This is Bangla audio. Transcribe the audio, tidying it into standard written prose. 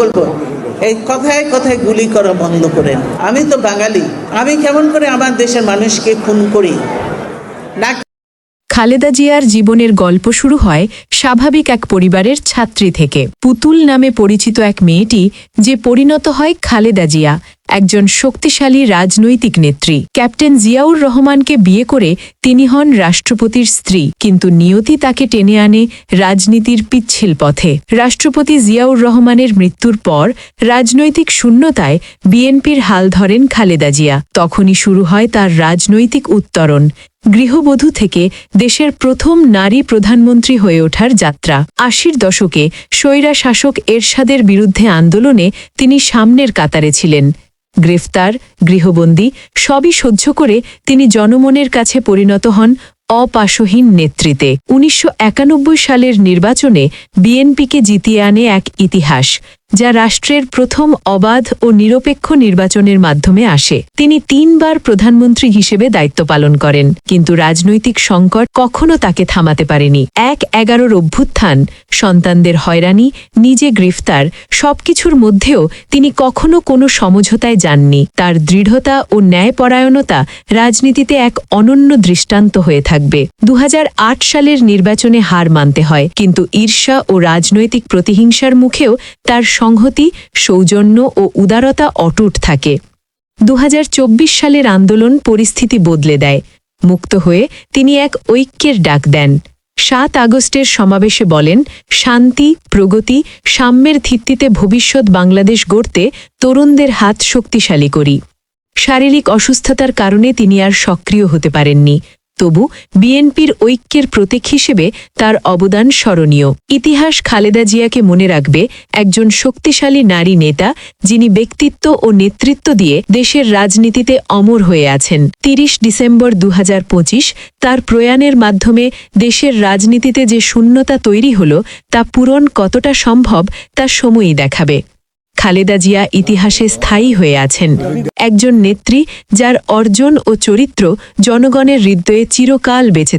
বলবো, এই কথায় কথায় গুলি করা বন্ধ করেন। আমি তো বাঙালি, আমি কেমন করে আমার দেশের মানুষকে খুন করি না। খালেদা জিয়ার জীবনের গল্প শুরু হয় স্বাভাবিক এক পরিবারের ছাত্রী থেকে। পুতুল নামে পরিচিত এক মেয়েটি যে পরিণত হয় খালেদা জিয়া, একজন শক্তিশালী রাজনৈতিক নেত্রী। ক্যাপ্টেন জিয়াউর রহমানকে বিয়ে করে তিনি হন রাষ্ট্রপতির স্ত্রী, কিন্তু নিয়তি তাকে টেনে আনে রাজনীতির পিচ্ছিল পথে। রাষ্ট্রপতি জিয়াউর রহমানের মৃত্যুর পর রাজনৈতিক শূন্যতায় বিএনপির হাল ধরেন খালেদা জিয়া। তখনই শুরু হয় তার রাজনৈতিক উত্তরণ। গৃহবধূ থেকে দেশের প্রথম নারী প্রধানমন্ত্রী হয়ে ওঠার যাত্রা। ৮০-র দশকে স্বৈরা শাসক এরশাদের বিরুদ্ধে আন্দোলনে তিনি সামনের কাতারে ছিলেন। গ্রেফতার, গৃহবন্দী সবই সহ্য করে তিনি জনমনের কাছে পরিণত হন অপাশহীন নেতৃত্বে। ১৯৯১ সালের নির্বাচনে বিএনপিকে জিতিয়ে আনে এক ইতিহাস, যা রাষ্ট্রের প্রথম অবাধ ও নিরপেক্ষ নির্বাচনের মাধ্যমে আসে। তিনি ৩ বার প্রধানমন্ত্রী হিসেবে দায়িত্ব পালন করেন, কিন্তু রাজনৈতিক সংকট কখনো তাকে থামাতে পারেনি। ১/১১ অভ্যুত্থান, সন্তানদের হয়রানি, নিজে গ্রেফতার, সবকিছুর মধ্যেও তিনি কখনো কোনো সমঝোতায় যাননি। তার দৃঢ়তা ও ন্যায়পরায়ণতা রাজনীতিতে এক অনন্য দৃষ্টান্ত হয়ে থাকবে। ২০০৮ সালের নির্বাচনে হার মানতে হয়, কিন্তু ঈর্ষা ও রাজনৈতিক প্রতিহিংসার মুখেও তার সংহতি, সৌজন্য ও উদারতা অটুট থাকে। ২০২৪ সালের আন্দোলন পরিস্থিতি বদলে দেয়। মুক্ত হয়ে তিনি এক ঐক্যের ডাক দেন। ৭ আগস্টের সমাবেশে বলেন, শান্তি, প্রগতি, সাম্যের ভিত্তিতে ভবিষ্যৎ বাংলাদেশ গড়তে তরুণদের হাত শক্তিশালী করি। শারীরিক অসুস্থতার কারণে তিনি আর সক্রিয় হতে পারেননি, তবু বিএনপির ঐক্যের প্রতীক হিসেবে তার অবদান স্মরণীয়। ইতিহাস খালেদা জিয়াকে মনে রাখবে একজন শক্তিশালী নারী নেতা, যিনি ব্যক্তিত্ব ও নেতৃত্ব দিয়ে দেশের রাজনীতিতে অমর হয়ে আছেন। ৩০ ডিসেম্বর ২০২৫ তার প্রয়াণের মাধ্যমে দেশের রাজনীতিতে যে শূন্যতা তৈরি হল, তা পূরণ কতটা সম্ভব তা সময়ই দেখাবে। খালেদা জিয়া ইতিহাসে স্থায়ী হয়ে আছেন, একজন নেত্রী যার অর্জন ও চরিত্র জনগণের হৃদয়ে চিরকাল বেঁচে থাকে।